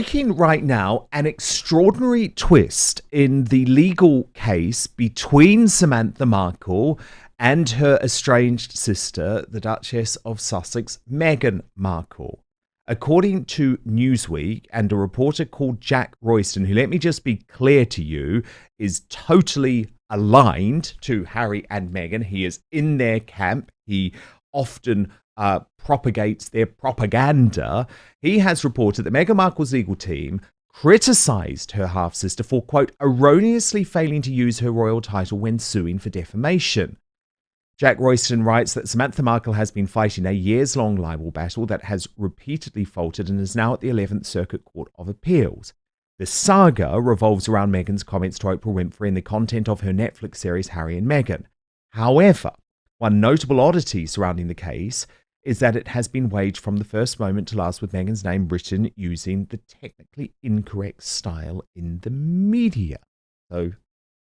Breaking right now, an extraordinary twist in the legal case between Samantha Markle and her estranged sister, the Duchess of Sussex, Meghan Markle. According to Newsweek and a reporter called Jack Royston, who, let me just be clear to you, is totally aligned to Harry and Meghan. He is in their camp. He often propagates their propaganda. He has reported that Meghan Markle's legal team criticised her half-sister for, quote, erroneously failing to use her royal title when suing for defamation. Jack Royston writes that Samantha Markle has been fighting a years-long libel battle that has repeatedly faltered and is now at the 11th Circuit Court of Appeals. The saga revolves around Meghan's comments to Oprah Winfrey and the content of her Netflix series Harry and Meghan. However, one notable oddity surrounding the case is that it has been waged from the first moment to last with Meghan's name written using the technically incorrect style in the media. So,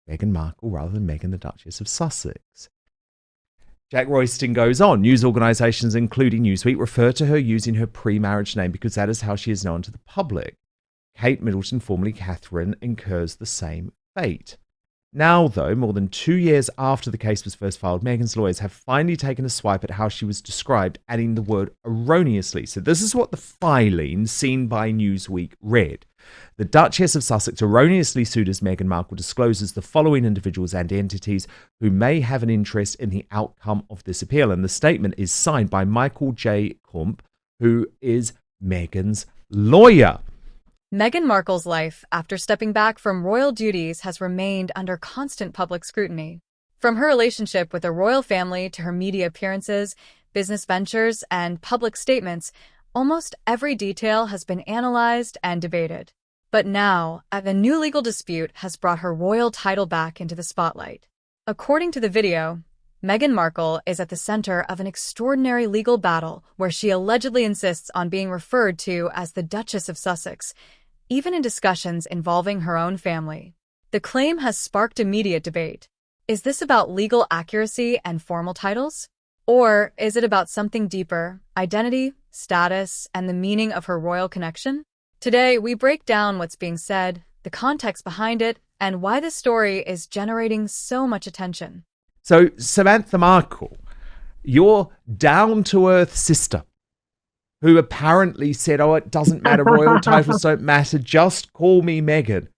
Meghan Markle rather than Meghan the Duchess of Sussex. Jack Royston goes on. News organisations, including Newsweek, refer to her using her pre-marriage name because that is how she is known to the public. Kate Middleton, formerly Catherine, incurs the same fate. Now, though, more than 2 years after the case was first filed, Meghan's lawyers have finally taken a swipe at how she was described, adding the word erroneously. So this is what the filing seen by Newsweek read. The Duchess of Sussex erroneously sued as Meghan Markle discloses the following individuals and entities who may have an interest in the outcome of this appeal. And the statement is signed by Michael J. Kump, who is Meghan's lawyer. Meghan Markle's life, after stepping back from royal duties, has remained under constant public scrutiny. From her relationship with the royal family to her media appearances, business ventures, and public statements, almost every detail has been analyzed and debated. But now, a new legal dispute has brought her royal title back into the spotlight. According to the video, Meghan Markle is at the center of an extraordinary legal battle where she allegedly insists on being referred to as the Duchess of Sussex, even in discussions involving her own family. The claim has sparked immediate debate. Is this about legal accuracy and formal titles? Or is it about something deeper, identity, status, and the meaning of her royal connection? Today, we break down what's being said, the context behind it, and why this story is generating so much attention. So, Samantha Markle, your down-to-earth sister, who apparently said, oh, it doesn't matter, royal titles don't matter, just call me Meghan.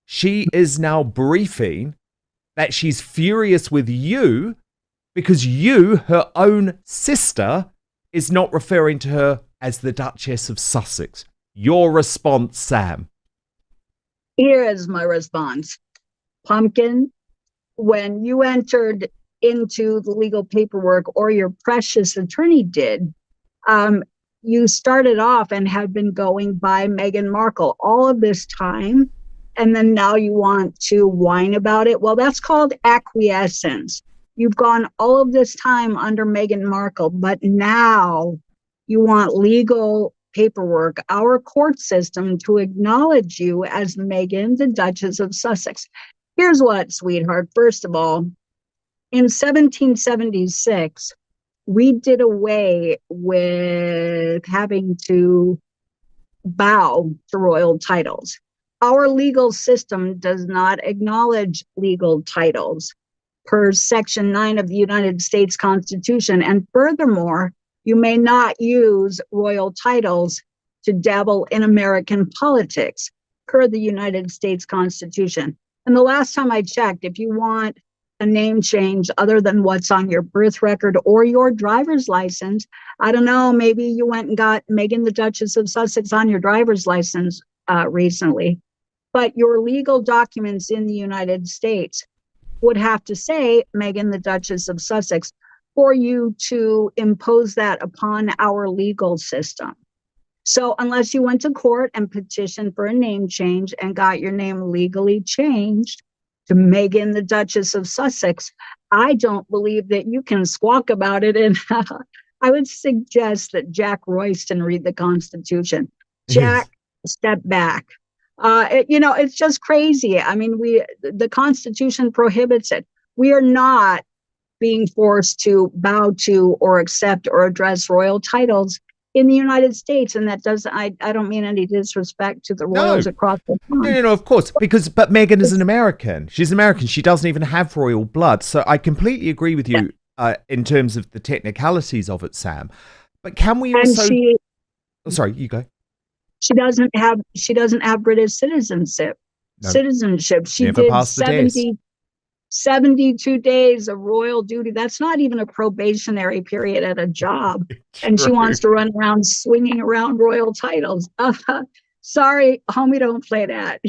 She is now briefing that she's furious with you because you, her own sister, is not referring to her as the Duchess of Sussex. Your response, Sam? Here is my response. Pumpkin, when you entered into the legal paperwork, or your precious attorney did, you started off and have been going by Meghan Markle all of this time, and then now you want to whine about it. Well, that's called acquiescence. You've gone all of this time under Meghan Markle, but now you want legal paperwork, our court system, to acknowledge you as Meghan, the Duchess of Sussex. Here's what, sweetheart. First of all, in 1776, we did away with having to bow to royal titles. Our legal system does not acknowledge legal titles per Section 9 of the United States Constitution. And furthermore, you may not use royal titles to dabble in American politics per the United States Constitution. And the last time I checked, if you want a name change other than what's on your birth record or your driver's license, I don't know, maybe you went and got Meghan the Duchess of Sussex on your driver's license recently, but your legal documents in the United States would have to say Meghan the Duchess of Sussex for you to impose that upon our legal system. So unless you went to court and petitioned for a name change and got your name legally changed to Meghan the Duchess of Sussex, I don't believe that you can squawk about it. And I would suggest that Jack Royston read the Constitution. Jack, step back. It's just crazy. I mean, the Constitution prohibits it. We are not being forced to bow to or accept or address royal titles in the United States, and that doesn't. I don't mean any disrespect to the No, royals across the pond. no, of course. But Meghan is an American. She's American. She doesn't even have royal blood. So I completely agree with Yeah. you in terms of the technicalities of it, Sam. But can we And also? Oh, sorry, you go. she doesn't have British citizenship. No, She never did passed the test. 72 days of royal duty. That's not even a probationary period at a job. And she wants to run around swinging around royal titles. Sorry, homie, don't play that.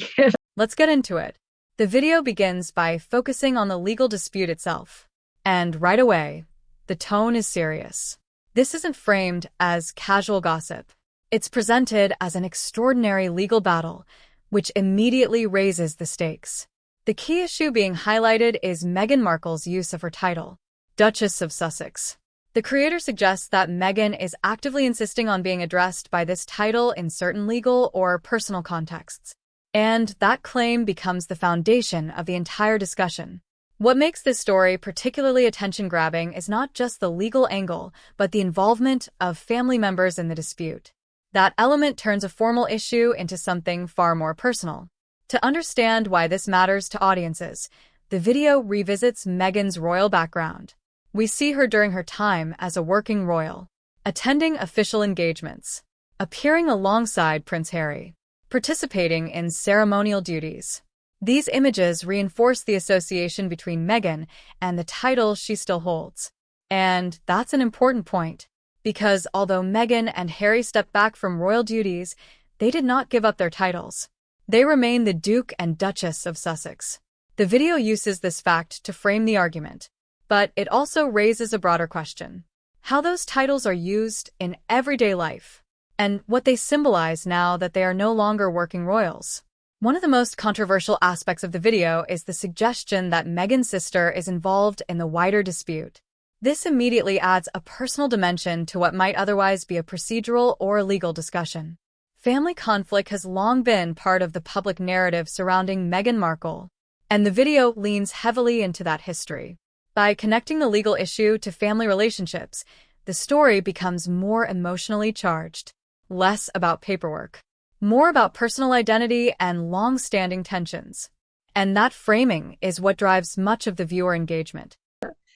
Let's get into it. The video begins by focusing on the legal dispute itself. And right away, the tone is serious. This isn't framed as casual gossip. It's presented as an extraordinary legal battle, which immediately raises the stakes. The key issue being highlighted is Meghan Markle's use of her title, Duchess of Sussex. The creator suggests that Meghan is actively insisting on being addressed by this title in certain legal or personal contexts. And that claim becomes the foundation of the entire discussion. What makes this story particularly attention-grabbing is not just the legal angle, but the involvement of family members in the dispute. That element turns a formal issue into something far more personal. To understand why this matters to audiences, the video revisits Meghan's royal background. We see her during her time as a working royal, attending official engagements, appearing alongside Prince Harry, participating in ceremonial duties. These images reinforce the association between Meghan and the title she still holds. And that's an important point, because although Meghan and Harry stepped back from royal duties, they did not give up their titles. They remain the Duke and Duchess of Sussex. The video uses this fact to frame the argument, but it also raises a broader question: how those titles are used in everyday life, and what they symbolize now that they are no longer working royals. One of the most controversial aspects of the video is the suggestion that Meghan's sister is involved in the wider dispute. This immediately adds a personal dimension to what might otherwise be a procedural or legal discussion. Family conflict has long been part of the public narrative surrounding Meghan Markle, and the video leans heavily into that history. By connecting the legal issue to family relationships, the story becomes more emotionally charged, less about paperwork, more about personal identity and long-standing tensions. And that framing is what drives much of the viewer engagement.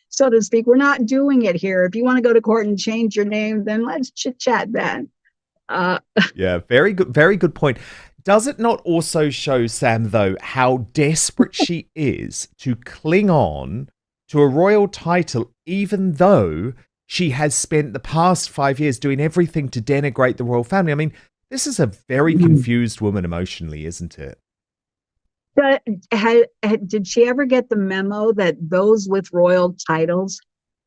So to speak, we're not doing it here. If you want to go to court and change your name, then let's chit-chat then. Yeah, very good point. Does it not also show, Sam, though, how desperate she is to cling on to a royal title, even though she has spent the past 5 years doing everything to denigrate the royal family? I mean, this is a very confused woman emotionally, isn't it? But did she ever get the memo that those with royal titles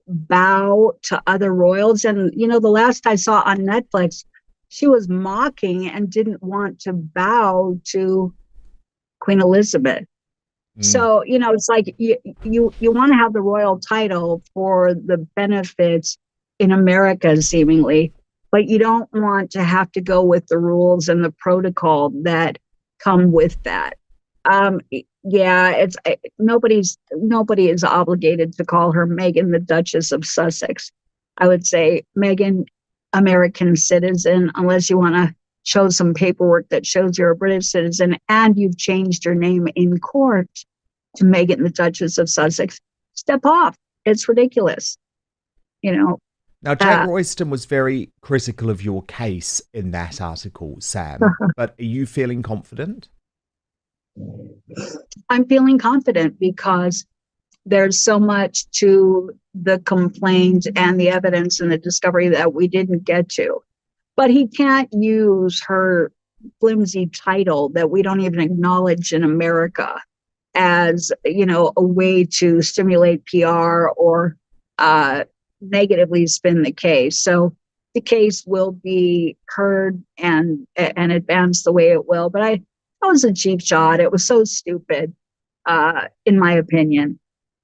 bow to other royals? And, the last I saw on Netflix, she was mocking and didn't want to bow to Queen Elizabeth. So, it's like you want to have the royal title for the benefits in America, seemingly, but you don't want to have to go with the rules and the protocol that come with that. Nobody is obligated to call her Meghan the Duchess of Sussex. I would say Meghan, American citizen, unless you want to show some paperwork that shows you're a British citizen and you've changed your name in court to Meghan the Duchess of Sussex. Step off. It's ridiculous. Now, Jack Royston was very critical of your case in that article, Sam, but are you feeling confident? I'm feeling confident because there's so much to the complaint and the evidence and the discovery that we didn't get to. But he can't use her flimsy title that we don't even acknowledge in America as, a way to stimulate PR or negatively spin the case. So the case will be heard and advanced the way it will. But that was a cheap shot. It was so stupid, in my opinion.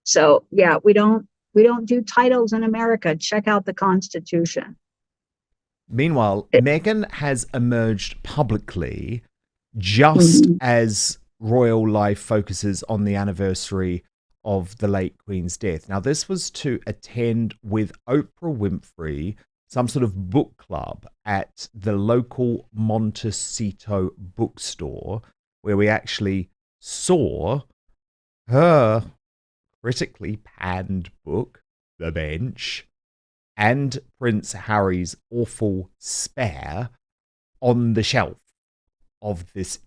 So yeah, we don't do titles in America. Check out the Constitution. Meanwhile, Meghan has emerged publicly just as royal life focuses on the anniversary of the late Queen's death. Now, this was to attend with Oprah Winfrey some sort of book club at the local Montecito bookstore, where we actually saw her critically panned book, The Bench, and Prince Harry's awful Spare on the shelf of this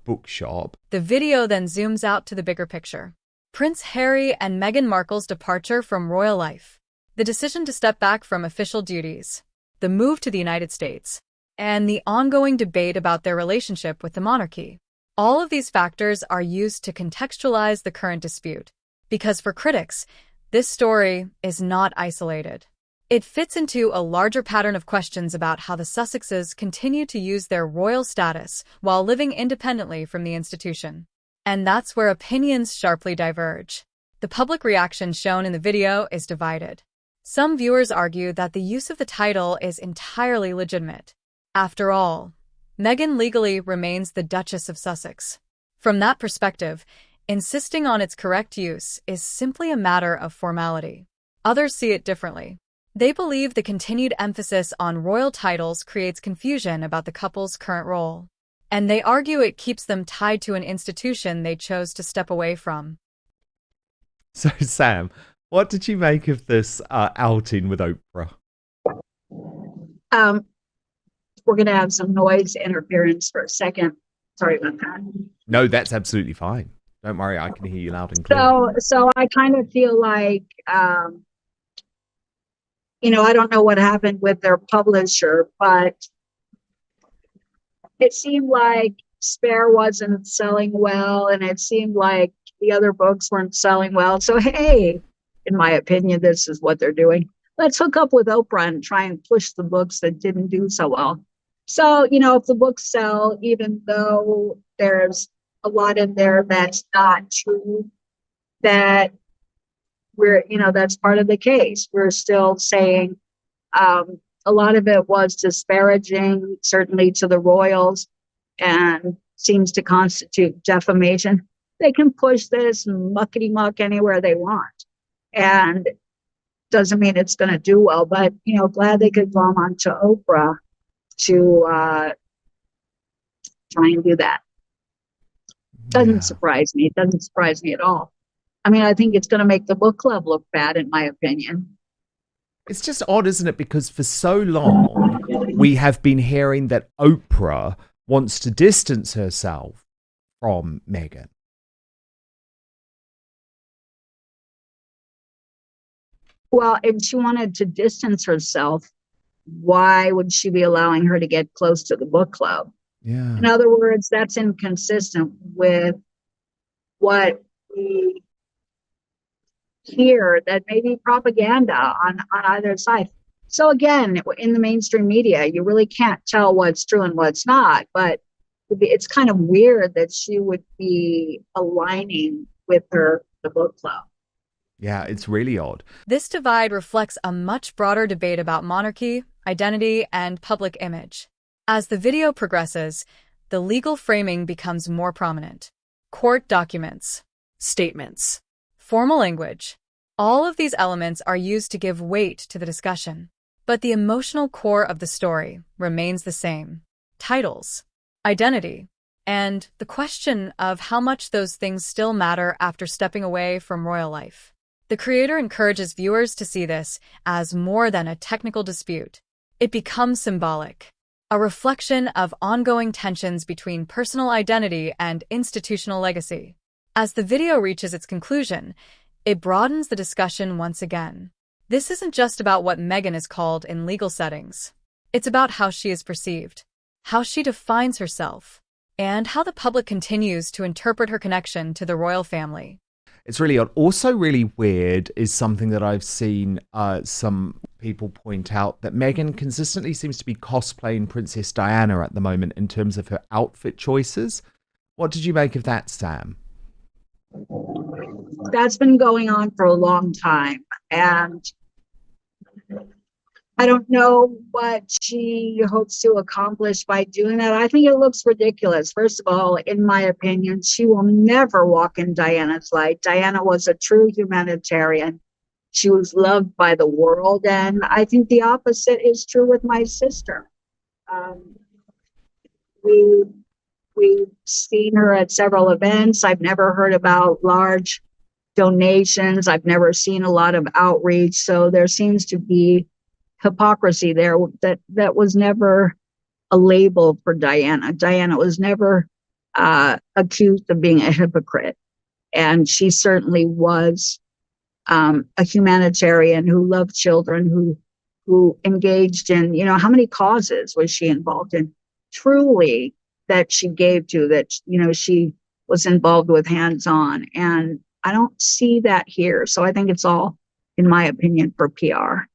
bookshop. The video then zooms out to the bigger picture. Prince Harry and Meghan Markle's departure from royal life, the decision to step back from official duties, the move to the United States, and the ongoing debate about their relationship with the monarchy. All of these factors are used to contextualize the current dispute, because for critics, this story is not isolated. It fits into a larger pattern of questions about how the Sussexes continue to use their royal status while living independently from the institution. And that's where opinions sharply diverge. The public reaction shown in the video is divided. Some viewers argue that the use of the title is entirely legitimate. After all, Meghan legally remains the Duchess of Sussex. From that perspective, insisting on its correct use is simply a matter of formality. Others see it differently. They believe the continued emphasis on royal titles creates confusion about the couple's current role, and they argue it keeps them tied to an institution they chose to step away from. So, Sam, what did you make of this outing with Oprah? We're going to have some noise interference for a second. Sorry about that. No, that's absolutely fine. Don't worry, I can hear you loud and clear. So I kind of feel like, I don't know what happened with their publisher, but it seemed like Spare wasn't selling well, and it seemed like the other books weren't selling well. So, hey, in my opinion, this is what they're doing. Let's hook up with Oprah and try and push the books that didn't do so well. So, if the books sell, even though there's a lot in there that's not true, that that's part of the case. We're still saying a lot of it was disparaging, certainly to the royals, and seems to constitute defamation. They can push this muckety muck anywhere they want, and doesn't mean it's going to do well. But glad they could glom onto Oprah to try and do that. Doesn't surprise me. It doesn't surprise me at all. I mean, I think it's going to make the book club look bad, in my opinion. It's just odd, isn't it? Because for so long, we have been hearing that Oprah wants to distance herself from Meghan. Well, if she wanted to distance herself, why would she be allowing her to get close to the book club? Yeah. In other words, that's inconsistent with what we hear, that may be propaganda on either side. So again, in the mainstream media, you really can't tell what's true and what's not, but it's kind of weird that she would be aligning with the book club. Yeah, it's really odd. This divide reflects a much broader debate about monarchy, identity, and public image. As the video progresses, the legal framing becomes more prominent. Court documents, statements, formal language. All of these elements are used to give weight to the discussion. But the emotional core of the story remains the same. Titles, identity, and the question of how much those things still matter after stepping away from royal life. The creator encourages viewers to see this as more than a technical dispute. It becomes symbolic, a reflection of ongoing tensions between personal identity and institutional legacy. As the video reaches its conclusion, it broadens the discussion once again. This isn't just about what Meghan is called in legal settings. It's about how she is perceived, how she defines herself, and how the public continues to interpret her connection to the royal family. It's really odd. Also really weird is something that I've seen some people point out, that Meghan consistently seems to be cosplaying Princess Diana at the moment in terms of her outfit choices. What did you make of that, Sam? That's been going on for a long time, and I don't know what she hopes to accomplish by doing that. I think it looks ridiculous. First of all, in my opinion, she will never walk in Diana's light. Diana was a true humanitarian. She was loved by the world. And I think the opposite is true with my sister. Um, we, we've seen her at several events. I've never heard about large donations. I've never seen a lot of outreach. So there seems to be hypocrisy there that was never a label for Diana. Diana was never accused of being a hypocrite. And she certainly was a humanitarian who loved children, who engaged in, how many causes was she involved in? Truly, that she gave to, that, she was involved with hands-on. And I don't see that here. So I think it's all, in my opinion, for PR.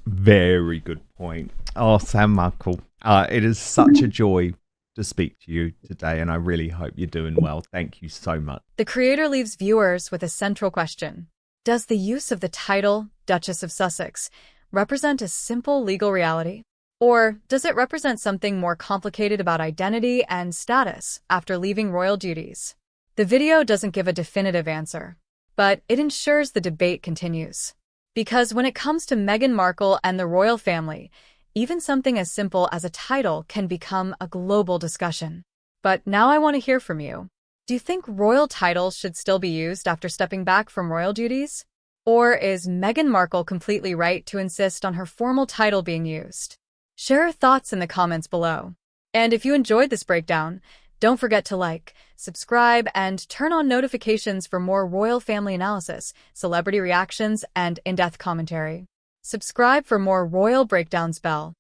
Very good point. Oh, Sam Markle, it is such a joy to speak to you today, and I really hope you're doing well. Thank you so much. The creator leaves viewers with a central question. Does the use of the title Duchess of Sussex represent a simple legal reality? Or does it represent something more complicated about identity and status after leaving royal duties? The video doesn't give a definitive answer, but it ensures the debate continues. Because when it comes to Meghan Markle and the royal family, even something as simple as a title can become a global discussion. But now I want to hear from you. Do you think royal titles should still be used after stepping back from royal duties? Or is Meghan Markle completely right to insist on her formal title being used? Share your thoughts in the comments below. And if you enjoyed this breakdown, don't forget to like, subscribe, and turn on notifications for more royal family analysis, celebrity reactions, and in-depth commentary. Subscribe for more royal breakdowns. Bell.